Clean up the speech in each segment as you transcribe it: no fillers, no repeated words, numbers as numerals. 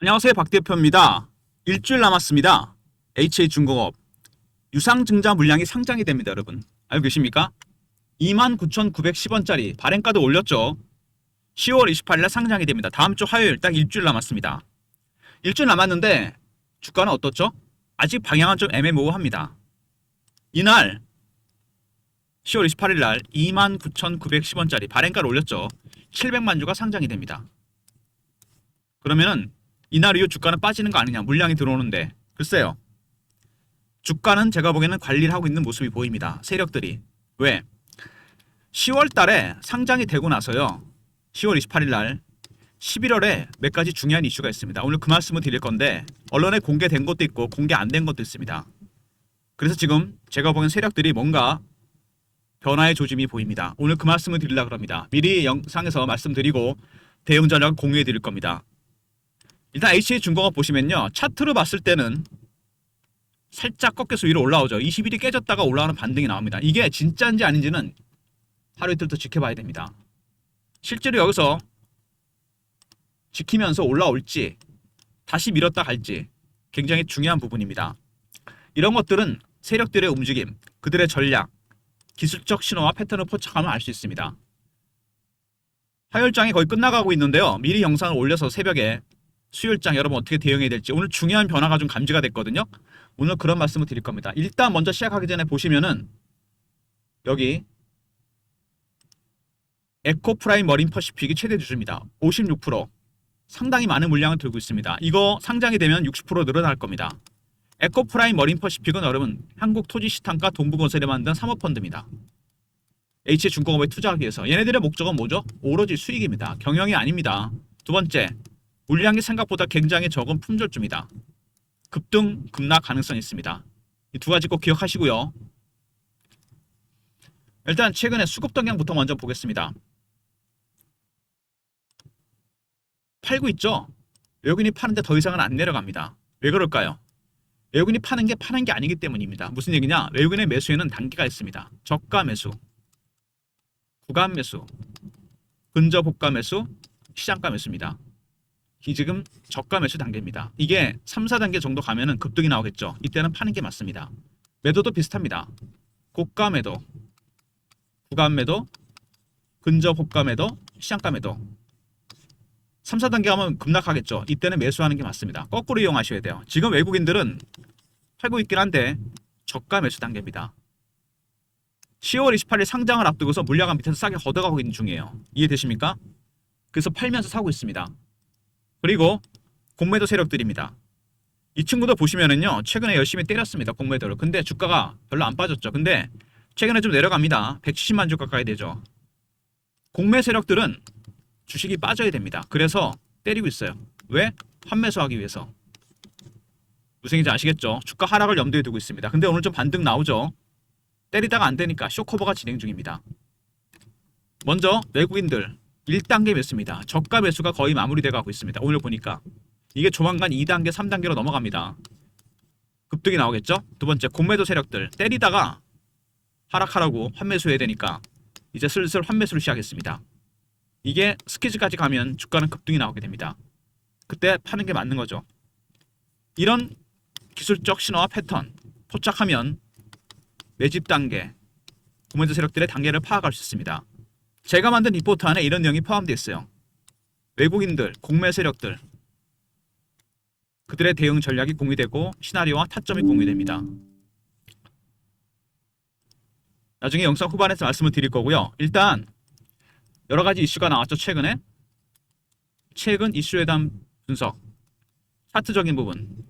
안녕하세요. 박 대표입니다. 일주일 남았습니다. HA중공업 유상증자 물량이 상장이 됩니다. 여러분 알고 계십니까? 29,910원짜리 발행가도 올렸죠. 10월 28일 날 상장이 됩니다. 다음 주 화요일 딱 일주일 남았습니다. 일주일 남았는데 주가는 어떻죠? 아직 방향은 좀 애매모호합니다. 이날 10월 28일 날 29,910원짜리 발행가를 올렸죠. 700만 주가 상장이 됩니다. 그러면은 이날 이후 주가는 빠지는 거 아니냐, 물량이 들어오는데. 글쎄요, 주가는 제가 보기에는 관리를 하고 있는 모습이 보입니다. 세력들이. 왜? 10월 달에 상장이 되고 나서요, 10월 28일 날 11월에 몇 가지 중요한 이슈가 있습니다. 오늘 그 말씀을 드릴 건데 언론에 공개된 것도 있고 공개 안 된 것도 있습니다. 그래서 지금 제가 보기엔 세력들이 뭔가 변화의 조짐이 보입니다. 오늘 그 말씀을 드리려고 합니다. 미리 영상에서 말씀드리고 대응 전략을 공유해 드릴 겁니다. 일단 HA중공업 보시면요, 차트로 봤을 때는 살짝 꺾여서 위로 올라오죠. 20일이 깨졌다가 올라오는 반등이 나옵니다. 이게 진짜인지 아닌지는 하루 이틀 더 지켜봐야 됩니다. 실제로 여기서 지키면서 올라올지 다시 밀었다 갈지 굉장히 중요한 부분입니다. 이런 것들은 세력들의 움직임, 그들의 전략, 기술적 신호와 패턴을 포착하면 알 수 있습니다. 화요일장이 거의 끝나가고 있는데요, 미리 영상을 올려서 새벽에 수요일장 여러분 어떻게 대응해야 될지, 오늘 중요한 변화가 좀 감지가 됐거든요. 오늘 그런 말씀을 드릴 겁니다. 일단 먼저 시작하기 전에 보시면은 여기 에코프라임 머린 퍼시픽이 최대 주주입니다. 56%. 상당히 많은 물량을 들고 있습니다. 이거 상장이 되면 60% 늘어날 겁니다. 에코프라임 머린 퍼시픽은 여러분 한국토지시탄과 동부건설에 만든 사모펀드입니다. HA중공업에 투자하기 위해서. 얘네들의 목적은 뭐죠? 오로지 수익입니다. 경영이 아닙니다. 두 번째, 물량이 생각보다 굉장히 적은 품절주입니다. 급등, 급락 가능성이 있습니다. 이 두 가지 꼭 기억하시고요. 일단 최근에 수급 동향부터 먼저 보겠습니다. 팔고 있죠? 외국인이 파는데 더 이상은 안 내려갑니다. 왜 그럴까요? 외국인이 파는 게 아니기 때문입니다. 무슨 얘기냐? 외국인의 매수에는 단계가 있습니다. 저가 매수, 구간 매수, 근접 호가 매수, 시장가 매수입니다. 이 지금 저가 매수 단계입니다. 이게 3, 4단계 정도 가면은 급등이 나오겠죠. 이때는 파는 게 맞습니다. 매도도 비슷합니다. 고가 매도, 구간 매도, 근접 호가 매도, 시장가 매도. 3, 4단계 가면 급락하겠죠. 이때는 매수하는 게 맞습니다. 거꾸로 이용하셔야 돼요. 지금 외국인들은 팔고 있긴 한데 저가 매수 단계입니다. 10월 28일 상장을 앞두고서 물량은 밑에서 싸게 걷어가고 있는 중이에요. 이해되십니까? 그래서 팔면서 사고 있습니다. 그리고 공매도 세력들입니다. 이 친구도 보시면은요, 최근에 열심히 때렸습니다. 공매도를. 근데 주가가 별로 안 빠졌죠. 근데 최근에 좀 내려갑니다. 170만 주 가까이 되죠. 공매 세력들은 주식이 빠져야 됩니다. 그래서 때리고 있어요. 왜? 환매수하기 위해서. 무슨 얘기인지 아시겠죠? 주가 하락을 염두에 두고 있습니다. 근데 오늘 좀 반등 나오죠. 때리다가 안 되니까 쇼커버가 진행 중입니다. 먼저 외국인들 1단계 매수입니다. 저가 매수가 거의 마무리돼 가고 있습니다. 오늘 보니까 이게 조만간 2단계, 3단계로 넘어갑니다. 급등이 나오겠죠? 두 번째, 공매도 세력들 때리다가 하락하라고 환매수해야 되니까 이제 슬슬 환매수를 시작했습니다. 이게 스키즈까지 가면 주가는 급등이 나오게 됩니다. 그때 파는 게 맞는 거죠. 이런 기술적 신호와 패턴 포착하면 매집 단계, 공매도 세력들의 단계를 파악할 수 있습니다. 제가 만든 리포트 안에 이런 내용이 포함되어 있어요. 외국인들, 공매 세력들, 그들의 대응 전략이 공유되고 시나리오와 타점이 공유됩니다. 나중에 영상 후반에서 말씀을 드릴 거고요. 일단 여러 가지 이슈가 나왔죠. 최근 이슈에 대한 분석, 차트적인 부분,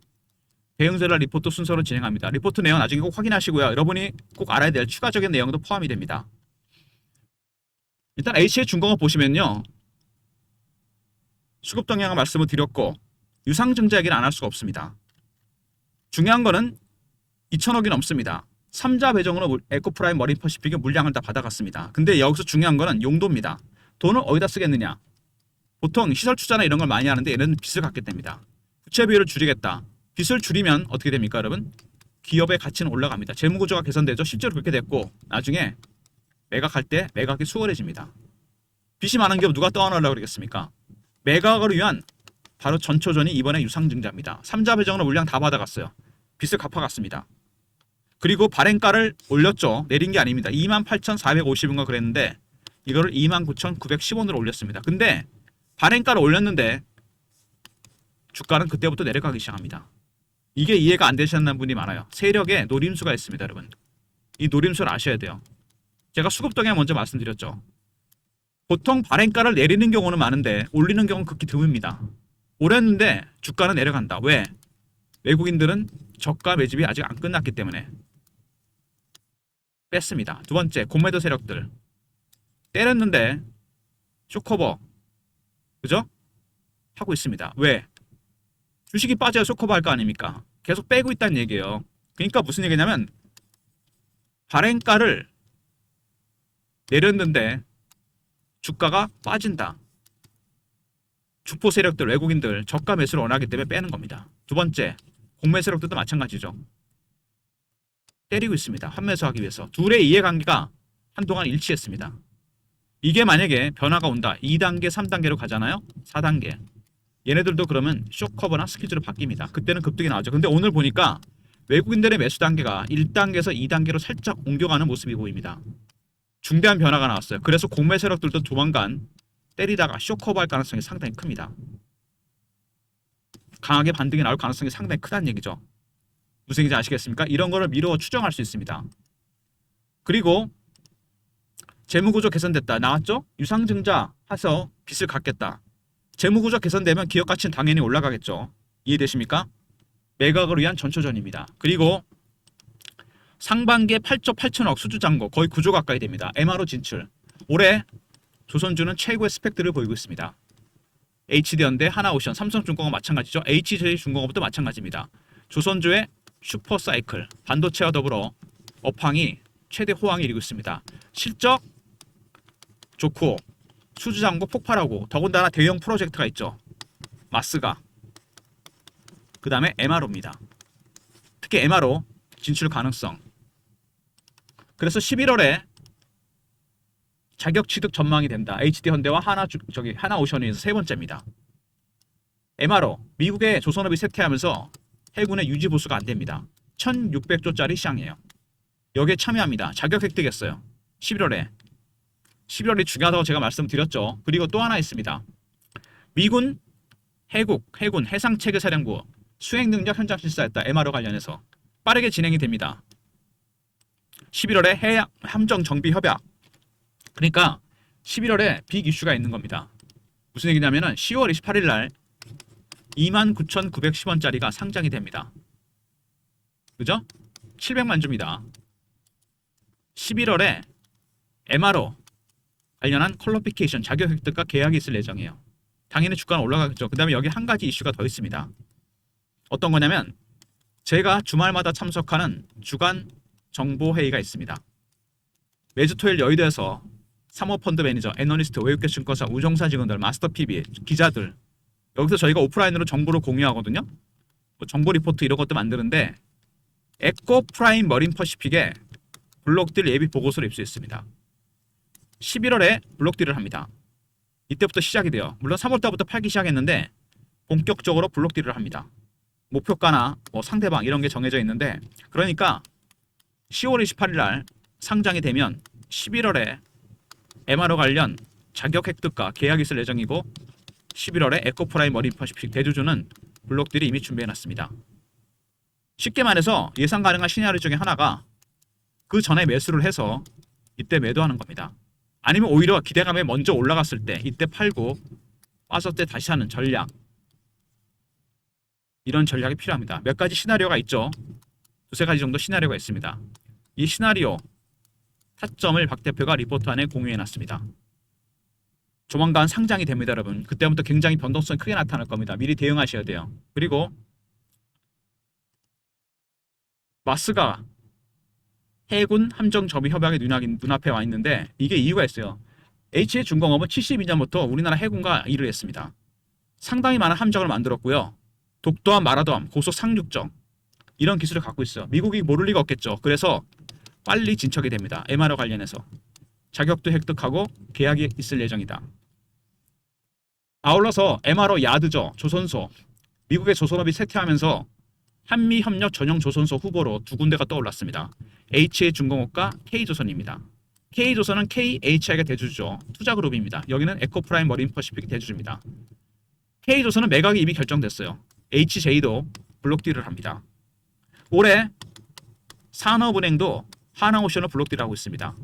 대응 전략 리포트 순서로 진행합니다. 리포트 내용 나중에 꼭 확인하시고요. 여러분이 꼭 알아야 될 추가적인 내용도 포함이 됩니다. 일단 HA중공업 보시면요, 수급 동향을 말씀을 드렸고 유상증자 얘기는 안 할 수가 없습니다. 중요한 거는 2천억이 넘습니다. 3자 배정으로 에코프라임 머린 퍼시픽의 물량을 다 받아갔습니다. 근데 여기서 중요한 거는 용도입니다. 돈을 어디다 쓰겠느냐. 보통 시설 투자나 이런 걸 많이 하는데 얘는 빚을 갖게 됩니다. 부채 비율을 줄이겠다. 빚을 줄이면 어떻게 됩니까, 여러분? 기업의 가치는 올라갑니다. 재무구조가 개선되죠. 실제로 그렇게 됐고 나중에 매각할 때 매각이 수월해집니다. 빚이 많은 기업 누가 떠안으려고 그러겠습니까? 매각을 위한 바로 전초전이 이번에 유상증자입니다. 3자 배정으로 물량 다 받아갔어요. 빚을 갚아갔습니다. 그리고 발행가를 올렸죠. 내린 게 아닙니다. 28,450원가 그랬는데 이거를 29,910원으로 올렸습니다. 근데 발행가를 올렸는데 주가는 그때부터 내려가기 시작합니다. 이게 이해가 안 되시는 분이 많아요. 세력에 노림수가 있습니다, 여러분. 이 노림수를 아셔야 돼요. 제가 수급동향 먼저 말씀드렸죠. 보통 발행가를 내리는 경우는 많은데 올리는 경우는 극히 드뭅니다. 올렸는데 주가는 내려간다. 왜? 외국인들은 저가 매집이 아직 안 끝났기 때문에 뺐습니다. 두 번째, 공매도 세력들 때렸는데 쇼커버, 그죠? 하고 있습니다. 왜? 주식이 빠져야 쇼커버 할 거 아닙니까? 계속 빼고 있다는 얘기예요. 그러니까 무슨 얘기냐면 발행가를 내렸는데 주가가 빠진다. 주포 세력들, 외국인들 저가 매수를 원하기 때문에 빼는 겁니다. 두 번째, 공매 세력들도 마찬가지죠. 때리고 있습니다. 환매수하기 위해서. 둘의 이해관계가 한동안 일치했습니다. 이게 만약에 변화가 온다. 2단계, 3단계로 가잖아요. 4단계. 얘네들도 그러면 쇼커버나 스퀴즈로 바뀝니다. 그때는 급등이 나오죠. 근데 오늘 보니까 외국인들의 매수 단계가 1단계에서 2단계로 살짝 옮겨가는 모습이 보입니다. 중대한 변화가 나왔어요. 그래서 공매 세력들도 조만간 때리다가 쇼커버 할 가능성이 상당히 큽니다. 강하게 반등이 나올 가능성이 상당히 크다는 얘기죠. 무슨 얘기인지 아시겠습니까? 이런 거를 미루어 추정할 수 있습니다. 그리고 재무구조 개선됐다. 나왔죠? 유상증자 해서 빚을 갚겠다. 재무구조 개선되면 기업 가치는 당연히 올라가겠죠. 이해되십니까? 매각을 위한 전초전입니다. 그리고 상반기에 8조 8천억 수주잔고 거의 9조 가까이 됩니다. MRO 진출. 올해 조선주는 최고의 스펙들을 보이고 있습니다. HD현대, 하나오션, 삼성중공업 마찬가지죠. HJ중공업도 마찬가지입니다. 조선주의 슈퍼사이클, 반도체와 더불어 업황이 최대 호황을 이루고 있습니다. 실적 좋고 수주잔고 폭발하고 더군다나 대형 프로젝트가 있죠. 마스가. 그 다음에 MRO입니다. 특히 MRO 진출 가능성. 그래서 11월에 자격 취득 전망이 된다. HD현대와 하나오션에서 세 번째입니다. MRO 미국의 조선업이 쇠퇴하면서 해군의 유지 보수가 안 됩니다. 1,600조짜리 시장이에요. 여기에 참여합니다. 자격 획득했어요. 11월이 중요하다고 제가 말씀드렸죠. 그리고 또 하나 있습니다. 미군 해군 해상체계사령부 수행능력 현장 실사했다. MRO 관련해서 빠르게 진행이 됩니다. 11월에 해양 함정 정비 협약. 그러니까 11월에 빅 이슈가 있는 겁니다. 무슨 얘기냐면은 10월 28일 날 29,910원짜리가 상장이 됩니다. 그죠? 700만 주입니다. 11월에 MRO 관련한 퀄리피케이션 자격 획득과 계약이 있을 예정이에요. 당연히 주가는 올라가겠죠. 그 다음에 여기 한 가지 이슈가 더 있습니다. 어떤 거냐면 제가 주말마다 참석하는 주간 정보회의가 있습니다. 매주 토요일 여의도에서 사모펀드 매니저, 애널리스트, 외국계 증권사, 우정사 직원들, 마스터 PB, 기자들 여기서 저희가 오프라인으로 정보를 공유하거든요. 뭐 정보 리포트 이런 것도 만드는데 에코프라임 머린 퍼시픽에 블록딜 예비 보고서를 입수했습니다. 11월에 블록딜을 합니다. 이때부터 시작이 돼요. 물론 3월달부터 팔기 시작했는데 본격적으로 블록딜을 합니다. 목표가나 뭐 상대방 이런 게 정해져 있는데 그러니까 10월 28일 날 상장이 되면 11월에 MRO 관련 자격 획득과 계약이 있을 예정이고 11월에 에코프라임 머린 퍼시픽 대주주는 블록들이 이미 준비해놨습니다. 쉽게 말해서 예상 가능한 시나리오 중에 하나가 그 전에 매수를 해서 이때 매도하는 겁니다. 아니면 오히려 기대감에 먼저 올라갔을 때 이때 팔고 빠졌을 때 다시 하는 전략. 이런 전략이 필요합니다. 몇 가지 시나리오가 있죠. 두세 가지 정도 시나리오가 있습니다. 이 시나리오 타점을 박 대표가 리포트 안에 공유해놨습니다. 조만간 상장이 됩니다, 여러분. 그때부터 굉장히 변동성이 크게 나타날 겁니다. 미리 대응하셔야 돼요. 그리고 마스가 해군 함정 접이 협약의 눈앞에 와 있는데 이게 이유가 있어요. HJ중공업은 72년부터 우리나라 해군과 일을 했습니다. 상당히 많은 함정을 만들었고요. 독도함, 마라도함, 고속 상륙정 이런 기술을 갖고 있어요. 미국이 모를 리가 없겠죠. 그래서 빨리 진척이 됩니다. MRO 관련해서 자격도 획득하고 계약이 있을 예정이다. 아울러서 MRO 야드죠. 조선소. 미국의 조선업이 쇠퇴하면서 한미협력 전용 조선소 후보로 두 군데가 떠올랐습니다. HA중공업과 K조선입니다. K조선은 KHI가 대주주죠. 투자그룹입니다. 여기는 에코프라임 머린퍼시픽이 대주주입니다. K조선은 매각이 이미 결정됐어요. HJ도 블록딜을 합니다. 올해 산업은행도 하나오션을 블록딜하고 있습니다.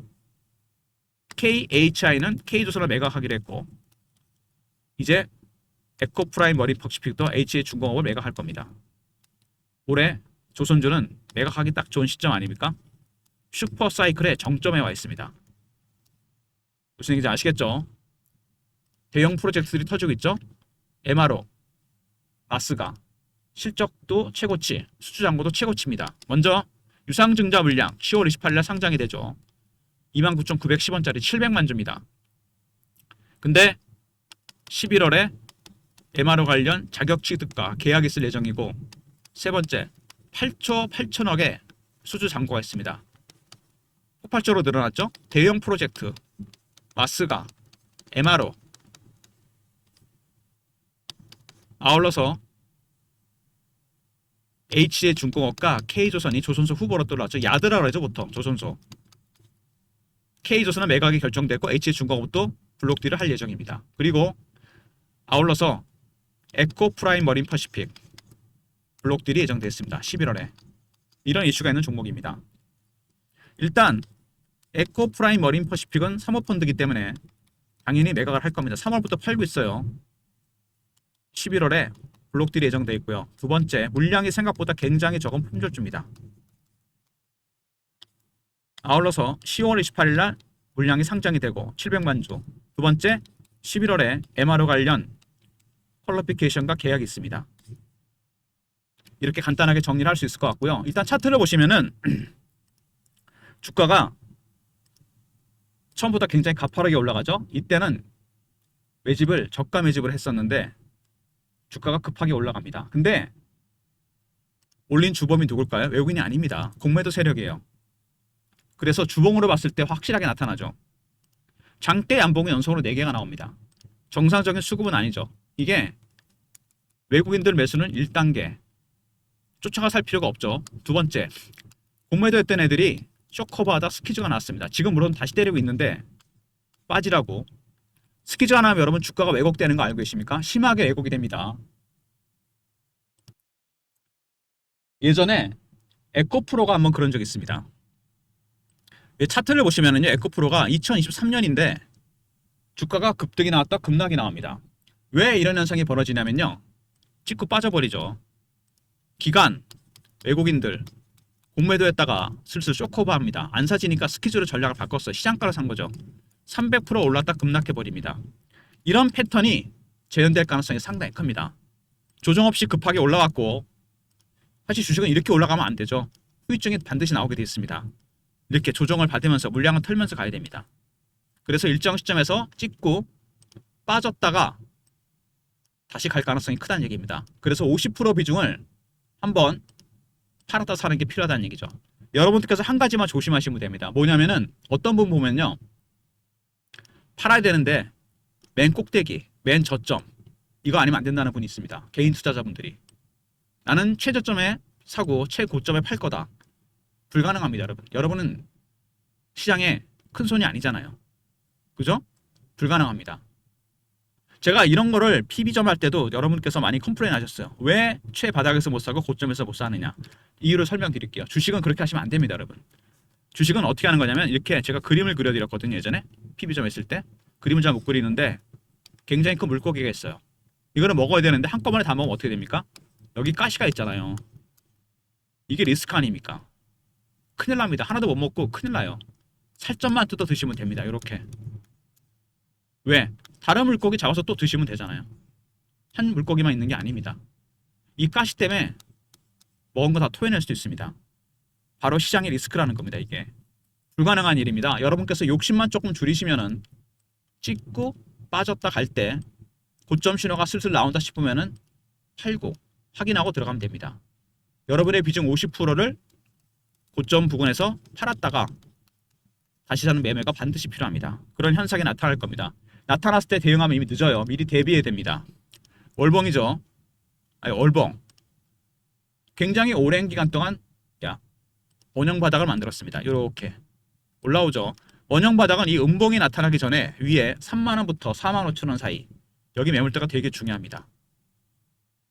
KHI는 K조선을 매각하기로 했고 이제 에코프라임 머린퍼시픽도 HA중공업을 매각할 겁니다. 올해 조선주는 매각하기 딱 좋은 시점 아닙니까? 슈퍼사이클의 정점에 와 있습니다. 무슨 얘기인지 아시겠죠? 대형 프로젝트들이 터지고 있죠? MRO, 마스가 실적도 최고치, 수주잔고도 최고치입니다. 먼저 유상증자 물량 10월 28일 상장이 되죠. 29,910원짜리 700만 주입니다. 근데 11월에 MRO 관련 자격 취득과 계약이 있을 예정이고 세 번째 8조 8천억의 수주 잔고가 있습니다. 폭발적으로 늘어났죠? 대형 프로젝트, 마스가, MRO 아울러서 HJ중공업과 K조선이 조선소 후보로 떠올랐죠. 야드라고 하죠 보통 조선소. K조선은 매각이 결정됐고 HJ중공업도 블록딜을 할 예정입니다. 그리고 아울러서 에코프라임 머린퍼시픽 블록딜이 예정됐습니다. 11월에. 이런 이슈가 있는 종목입니다. 일단 에코프라임 머린퍼시픽은 사모펀드이기 때문에 당연히 매각을 할 겁니다. 3월부터 팔고 있어요. 11월에 블록딜이 예정되어 있고요. 두 번째, 물량이 생각보다 굉장히 적은 품절주입니다. 아울러서 10월 28일 날 물량이 상장이 되고 700만 주. 두 번째, 11월에 MRO 관련 퀄리피케이션과 계약이 있습니다. 이렇게 간단하게 정리를 할 수 있을 것 같고요. 일단 차트를 보시면은 주가가 처음보다 굉장히 가파르게 올라가죠. 이때는 매집을 저가 매집을 했었는데 주가가 급하게 올라갑니다. 근데 올린 주범이 누굴까요? 외국인이 아닙니다. 공매도 세력이에요. 그래서 주봉으로 봤을 때 확실하게 나타나죠. 장대 양봉이 연속으로 4개가 나옵니다. 정상적인 수급은 아니죠. 이게 외국인들 매수는 1단계 쫓아가 살 필요가 없죠. 두 번째, 공매도 했던 애들이 쇼커버하다 스퀴즈가 나왔습니다. 지금 물론 다시 때리고 있는데 빠지라고. 스퀴즈 하나 하면 여러분 주가가 왜곡되는 거 알고 계십니까? 심하게 왜곡이 됩니다. 예전에 에코프로가 한번 그런 적이 있습니다. 차트를 보시면은요, 에코프로가 2023년인데 주가가 급등이 나왔다 급락이 나옵니다. 왜 이런 현상이 벌어지냐면요, 찍고 빠져버리죠. 기관, 외국인들 공매도했다가 슬슬 쇼커버합니다. 안 사지니까 스퀴즈로 전략을 바꿨어요. 시장가로 산 거죠. 300% 올랐다 급락해버립니다. 이런 패턴이 재현될 가능성이 상당히 큽니다. 조정 없이 급하게 올라왔고, 사실 주식은 이렇게 올라가면 안 되죠. 후유증이 반드시 나오게 되어 있습니다. 이렇게 조정을 받으면서 물량을 털면서 가야 됩니다. 그래서 일정 시점에서 찍고 빠졌다가 다시 갈 가능성이 크다는 얘기입니다. 그래서 50% 비중을 한번 팔았다 사는 게 필요하다는 얘기죠. 여러분들께서 한 가지만 조심하시면 됩니다. 뭐냐면은 어떤 분 보면요, 팔아야 되는데 맨 꼭대기, 맨 저점 이거 아니면 안 된다는 분이 있습니다. 개인 투자자분들이. 나는 최저점에 사고 최고점에 팔 거다. 불가능합니다, 여러분. 여러분은 시장에 큰 손이 아니잖아요. 그죠? 불가능합니다. 제가 이런 거를 PB점 할 때도 여러분께서 많이 컴플레인 하셨어요. 왜 최바닥에서 못 사고 고점에서 못 사느냐. 이유를 설명드릴게요. 주식은 그렇게 하시면 안 됩니다, 여러분. 주식은 어떻게 하는 거냐면 이렇게 제가 그림을 그려드렸거든요. 예전에 PB점 했을 때. 그림을 잘 못 그리는데 굉장히 큰 물고기가 있어요. 이거를 먹어야 되는데 한꺼번에 다 먹으면 어떻게 됩니까? 여기 가시가 있잖아요. 이게 리스크 아닙니까? 큰일 납니다. 하나도 못 먹고 큰일 나요. 살점만 뜯어 드시면 됩니다. 이렇게. 왜? 다른 물고기 잡아서 또 드시면 되잖아요. 한 물고기만 있는 게 아닙니다. 이 가시 때문에 먹은 거 다 토해낼 수도 있습니다. 바로 시장의 리스크라는 겁니다. 이게 불가능한 일입니다. 여러분께서 욕심만 조금 줄이시면은 찍고 빠졌다 갈 때 고점 신호가 슬슬 나온다 싶으면은 팔고 확인하고 들어가면 됩니다. 여러분의 비중 50%를 고점 부근에서 팔았다가 다시 사는 매매가 반드시 필요합니다. 그런 현상이 나타날 겁니다. 나타났을 때 대응하면 이미 늦어요. 미리 대비해야 됩니다. 월봉이죠. 아니 월봉. 굉장히 오랜 기간 동안 원형 바닥을 만들었습니다. 이렇게 올라오죠. 원형 바닥은 이 음봉이 나타나기 전에 위에 3만원부터 45,000원 사이 여기 매물대가 되게 중요합니다.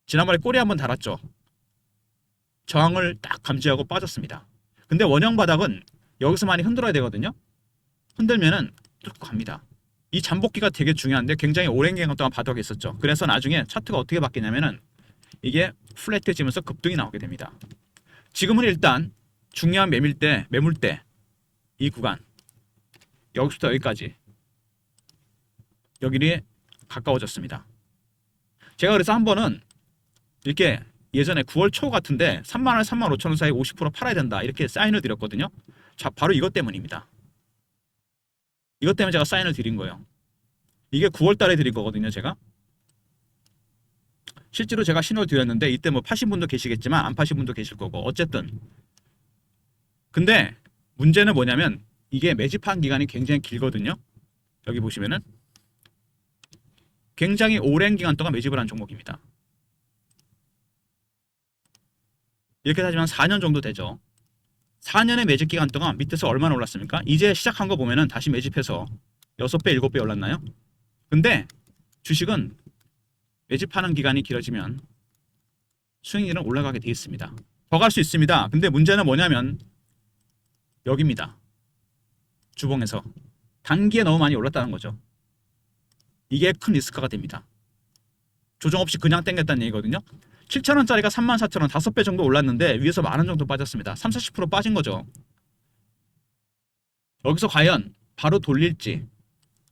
지난번에 꼬리 한번 달았죠. 저항을 딱 감지하고 빠졌습니다. 근데 원형 바닥은 여기서 많이 흔들어야 되거든요. 흔들면은 쭉 갑니다. 이 잠복기가 되게 중요한데 굉장히 오랜 기간 동안 바닥에 있었죠. 그래서 나중에 차트가 어떻게 바뀌냐면은 이게 플랫해지면서 급등이 나오게 됩니다. 지금은 일단 중요한 매물대 이 구간 여기부터 여기까지 여기에 가까워졌습니다. 제가 그래서 한 번은 이렇게 예전에 9월 초 같은데 3만원, 35,000원 사이 50% 팔아야 된다 이렇게 사인을 드렸거든요. 자, 바로 이것 때문입니다. 이것 때문에 제가 사인을 드린 거예요. 이게 9월 달에 드린 거거든요. 제가 실제로 제가 신호를 드렸는데 이때 뭐 파신 분도 계시겠지만 안 파신 분도 계실 거고 어쨌든 근데 문제는 뭐냐면 이게 매집한 기간이 굉장히 길거든요. 여기 보시면은 굉장히 오랜 기간 동안 매집을 한 종목입니다. 이렇게 따지면 4년 정도 되죠. 4년의 매집 기간 동안 밑에서 얼마나 올랐습니까? 이제 시작한 거 보면은 다시 매집해서 6배, 7배 올랐나요? 근데 주식은 매집하는 기간이 길어지면 수익률은 올라가게 되어 있습니다. 더 갈 수 있습니다. 근데 문제는 뭐냐면 여기입니다. 주봉에서 단기에 너무 많이 올랐다는 거죠. 이게 큰 리스크가 됩니다. 조정 없이 그냥 땡겼다는 얘기거든요. 7,000원짜리가 34,000원 5배 정도 올랐는데 위에서 10,000원 정도 빠졌습니다. 30-40% 빠진 거죠. 여기서 과연 바로 돌릴지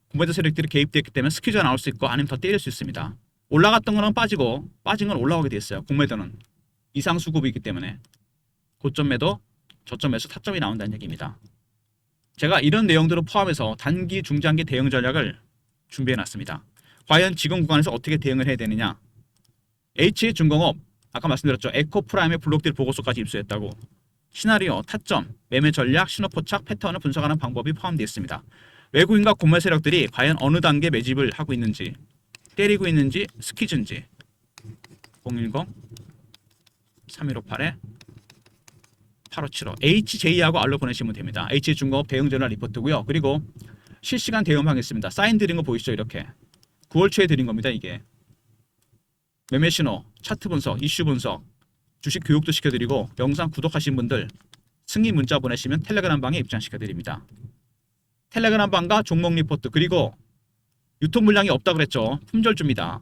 공매도 세력들이 개입되었기 때문에 스퀴즈가 나올 수 있고 아니면 더 때릴 수 있습니다. 올라갔던 거는 빠지고 빠진 건 올라오게 돼 있어요. 공매도는 이상 수급이기 때문에 고점 매도, 저점 매수, 타점이 나온다는 얘기입니다. 제가 이런 내용들을 포함해서 단기, 중장기 대응 전략을 준비해 놨습니다. 과연 지금 구간에서 어떻게 대응을 해야 되느냐. H중공업 아까 말씀드렸죠. 에코프라임의 블록딜 보고서까지 입수했다고. 시나리오, 타점, 매매 전략, 신호포착, 패턴을 분석하는 방법이 포함되어 있습니다. 외국인과 공매 세력들이 과연 어느 단계 매집을 하고 있는지, 때리고 있는지, 스퀴즈인지 010-3158에 8575 HJ하고 알로 보내시면 됩니다. H중공업 대응 전략 리포트고요. 그리고 실시간 대응방 있습니다. 사인 드린 거 보이시죠? 이렇게 9월 초에 드린 겁니다. 이게 매매 신호, 차트 분석, 이슈 분석, 주식 교육도 시켜드리고 영상 구독하신 분들 승리 문자 보내시면 텔레그램 방에 입장시켜드립니다. 텔레그램 방과 종목 리포트 그리고 유통 물량이 없다 그랬죠. 품절주입니다.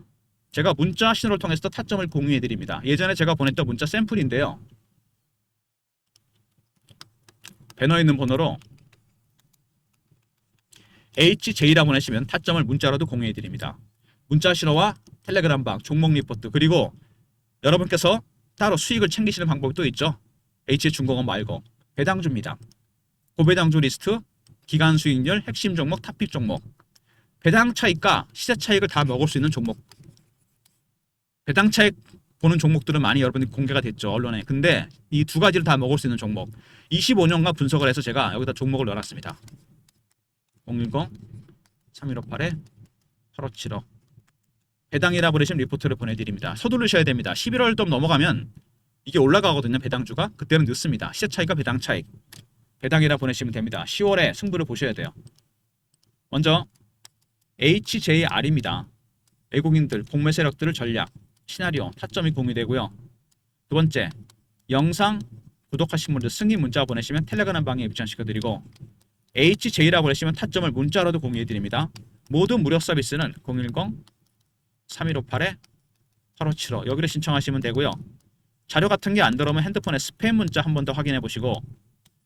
제가 문자 신호를 통해서 타점을 공유해드립니다. 예전에 제가 보냈던 문자 샘플인데요. 배너에 있는 번호로 HJ라고 보내시면 타점을 문자로도 공유해드립니다. 문자 신호와 텔레그램 방, 종목 리포트 그리고 여러분께서 따로 수익을 챙기시는 방법이 또 있죠. H중공업 말고 배당주입니다. 고배당주 리스트, 기간 수익률, 핵심 종목, 탑픽 종목 배당 차익과 시세 차익을 다 먹을 수 있는 종목. 배당 차익 보는 종목들은 많이 여러분이 공개가 됐죠. 언론에. 근데 이 두 가지를 다 먹을 수 있는 종목 25년간 분석을 해서 제가 여기다 종목을 넣어놨습니다. 010-3158-8575 배당이라 부르시면 리포트를 보내드립니다. 서두르셔야 됩니다. 11월 좀 넘어가면 이게 올라가거든요. 배당주가. 그때는 늦습니다. 시세 차익과 배당 차익. 배당이라 보내시면 됩니다. 10월에 승부를 보셔야 돼요. 먼저 HJR입니다. 외국인들, 공매 세력들을 전략, 시나리오, 타점이 공유되고요. 두 번째, 영상 구독하신 분들 승인 문자 보내시면 텔레그램 방에 입장시켜드리고 HJ라고 하시면 타점을 문자로도 공유해드립니다. 모든 무료 서비스는 010-3158-8575 여기를 신청하시면 되고요. 자료 같은 게 안 들어오면 핸드폰에 스팸 문자 한 번 더 확인해 보시고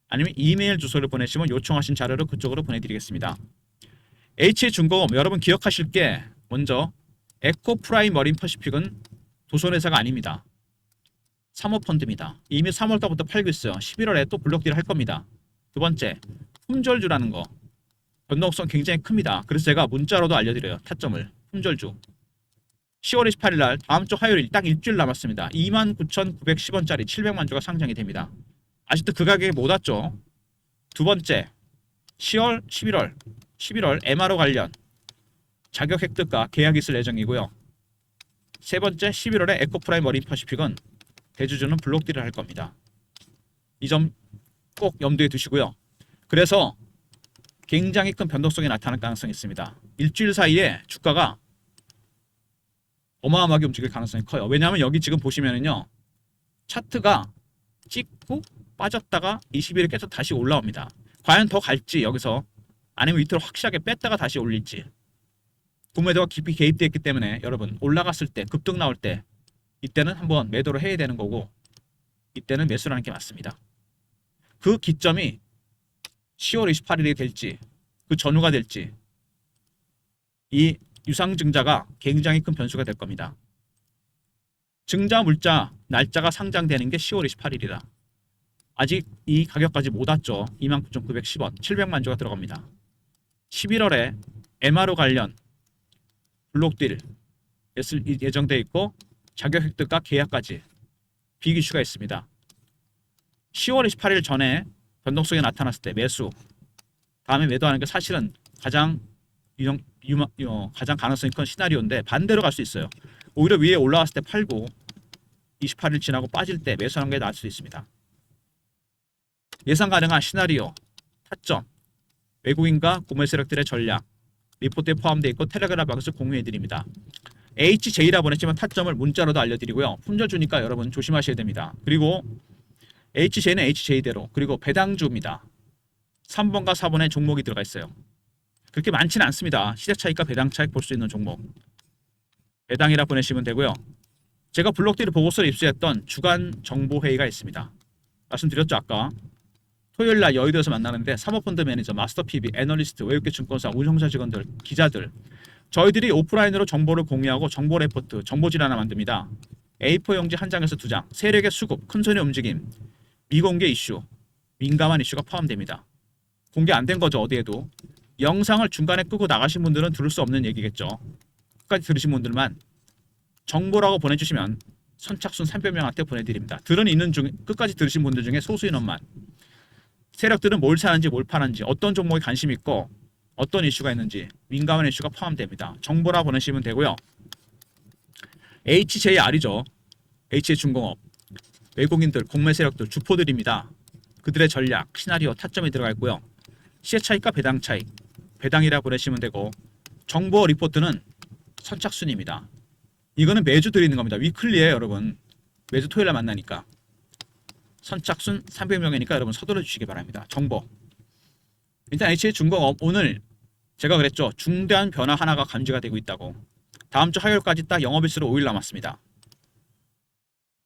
아니면 이메일 주소를 보내시면 요청하신 자료를 그쪽으로 보내드리겠습니다. H중공업 여러분 기억하실 게 먼저 에코프라임 머린 퍼시픽은 도선회사가 아닙니다. 사모펀드입니다. 이미 3월달부터 팔고 있어요. 11월에 또 블록딜을 할 겁니다. 두 번째, 품절주라는 거. 변동성 굉장히 큽니다. 그래서 제가 문자로도 알려드려요. 타점을. 품절주. 10월 28일 날 다음 주 화요일 딱 일주일 남았습니다. 29,910원짜리 700만 주가 상장이 됩니다. 아직도 그 가격에 못 왔죠. 두 번째, 10월, 11월 MRO 관련 자격 획득과 계약이 있을 예정이고요. 세 번째 11월에 에코프라임 머린 퍼시픽은 대주주는 블록딜을 할 겁니다. 이 점 꼭 염두에 두시고요. 그래서 굉장히 큰 변동성이 나타날 가능성이 있습니다. 일주일 사이에 주가가 어마어마하게 움직일 가능성이 커요. 왜냐하면 여기 지금 보시면은요, 차트가 찍고 빠졌다가 21일 깨서 다시 올라옵니다. 과연 더 갈지 여기서, 아니면 밑으로 확실하게 뺐다가 다시 올릴지. 구매도가 깊이 개입되어 있기 때문에 여러분 올라갔을 때 급등 나올 때 이때는 한번 매도를 해야 되는 거고, 이때는 매수라는 게 맞습니다. 그 기점이 10월 28일이 될지 그 전후가 될지, 이 유상증자가 굉장히 큰 변수가 될 겁니다. 증자 물자 날짜가 상장되는 게 10월 28일이다. 아직 이 가격까지 못 왔죠. 29,910원, 700만 주가 들어갑니다. 11월에 MRO 관련 블록딜 예정돼 있고 자격 획득과 계약까지 빅 이슈가 있습니다. 10월 28일 전에 변동성이 나타났을 때 매수, 다음에 매도하는 게 사실은 가장 가능성이 큰 시나리오인데, 반대로 갈 수 있어요. 오히려 위에 올라왔을 때 팔고 28일 지나고 빠질 때 매수하는 게 나을 수 있습니다. 예상 가능한 시나리오, 타점, 외국인과 구매 세력들의 전략, 리포트에 포함되어 있고 텔레그램 방에서 공유해드립니다. HJ라고 보냈지만 타점을 문자로도 알려드리고요. 품절 주니까 여러분 조심하셔야 됩니다. 그리고 HJ는 HJ대로, 그리고 배당주입니다. 3번과 4번에 종목이 들어가 있어요. 그렇게 많지는 않습니다. 시작 차익과 배당 차익 볼 수 있는 종목. 배당이라 보내시면 되고요. 제가 블록딜 보고서를 입수했던 주간 정보회의가 있습니다. 말씀드렸죠, 아까. 토요일날 여의도에서 만나는데 사모펀드 매니저, 마스터 PB, 애널리스트, 외국계 증권사, 운용사 직원들, 기자들, 저희들이 오프라인으로 정보를 공유하고 정보 레포트, 정보질 하나 만듭니다. A4 용지 한 장에서 2장, 세력의 수급, 큰손의 움직임, 미공개 이슈, 민감한 이슈가 포함됩니다. 공개 안 된 거죠, 어디에도. 영상을 중간에 끄고 나가신 분들은 들을 수 없는 얘기겠죠. 끝까지 들으신 분들만 정보라고 보내주시면 선착순 300명한테 보내드립니다. 들은 있는 중 끝까지 들으신 분들 중에 소수 인원만. 세력들은 뭘 사는지 뭘 파는지, 어떤 종목에 관심 있고 어떤 이슈가 있는지, 민감한 이슈가 포함됩니다. 정보라 보내시면 되고요. HJR이죠. HJ중공업. 외국인들, 공매 세력들, 주포들입니다. 그들의 전략, 시나리오, 타점이 들어가 있고요. 시세 차익과 배당 차익, 배당이라 보내시면 되고, 정보 리포트는 선착순입니다. 이거는 매주 드리는 겁니다. 위클리에 여러분. 매주 토요일에 만나니까. 선착순 300명이니까 여러분 서둘러 주시기 바랍니다. 정보. 일단 HJ중공업 오늘 제가 그랬죠. 중대한 변화 하나가 감지가 되고 있다고. 다음 주 화요일까지 딱 영업일수로 5일 남았습니다.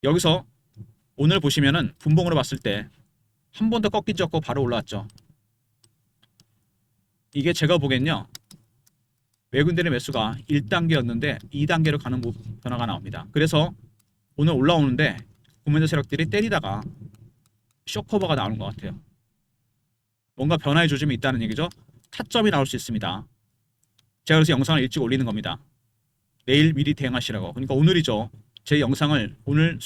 여기서 오늘 보시면은 분봉으로 봤을 때 한 번 더 꺾인 적 없고 바로 올라왔죠. 이게 제가 보기엔요, 외국인들의 매수가 1단계였는데 2단계로 가는 변화가 나옵니다. 그래서 오늘 올라오는데 구매자 세력들이 때리다가 쇼커버가 나오는 것 같아요. 뭔가 변화의 조짐이 있다는 얘기죠. 타점이 나올 수 있습니다. 제가 그래서 영상을 일찍 올리는 겁니다. 내일 미리 대응하시라고. 그러니까 오늘이죠. 제 영상을 오늘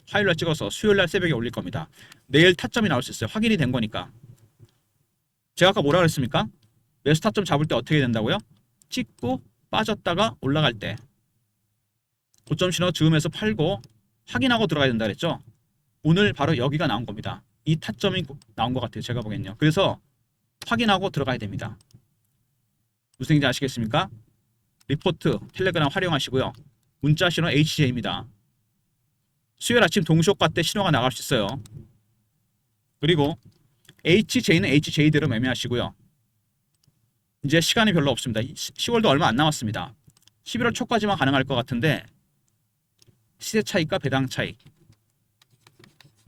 화요일날 찍어서 수요일날 새벽에 올릴 겁니다. 내일 타점이 나올 수 있어요. 확인이 된 거니까. 제가 아까 뭐라 그랬습니까? 매수 타점 잡을 때 어떻게 된다고요? 찍고 빠졌다가 올라갈 때 고점 신호 즈음에서 팔고 확인하고 들어가야 된다 그랬죠. 오늘 바로 여기가 나온 겁니다. 이 타점이 나온 것 같아요. 제가 보기엔요. 그래서 확인하고 들어가야 됩니다. 무슨 얘기인지 아시겠습니까? 리포트, 텔레그램 활용하시고요. 문자 신호 HJ입니다. 수요일 아침 동시효과 때 신호가 나갈 수 있어요. 그리고 HJ는 HJ대로 매매하시고요. 이제 시간이 별로 없습니다. 10월도 얼마 안 남았습니다. 11월 초까지만 가능할 것 같은데, 시세 차익과 배당 차익,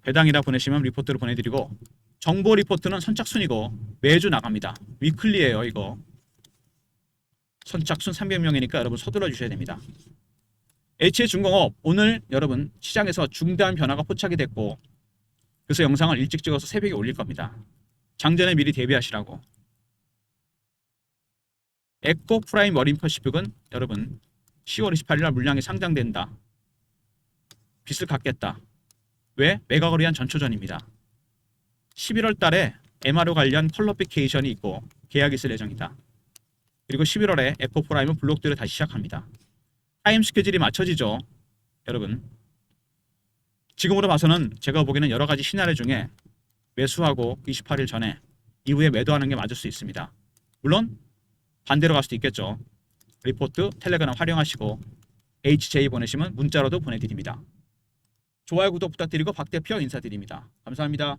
배당이라 보내시면 리포트를 보내드리고, 정보 리포트는 선착순이고 매주 나갑니다. 위클리예요. 이거 선착순 300명이니까 여러분 서둘러 주셔야 됩니다. HJ중공업 오늘 여러분 시장에서 중대한 변화가 포착이 됐고, 그래서 영상을 일찍 찍어서 새벽에 올릴 겁니다. 장전에 미리 대비하시라고. 에코프라임 머린 퍼시픽은 여러분 10월 28일 날 물량이 상장된다. 빚을 갚겠다. 왜? 매각을 위한 전초전입니다. 11월 달에 MRO 관련 퀄리피케이션이 있고 계약이 있을 예정이다. 그리고 11월에 F4 프라임은 블록들을 다시 시작합니다. 타임 스케줄이 맞춰지죠. 여러분. 지금으로 봐서는 제가 보기에는 여러 가지 시나리오 중에 매수하고 28일 전에 이후에 매도하는 게 맞을 수 있습니다. 물론 반대로 갈 수도 있겠죠. 리포트, 텔레그램 활용하시고 HJ 보내시면 문자로도 보내드립니다. 좋아요, 구독 부탁드리고 박 대표 인사드립니다. 감사합니다.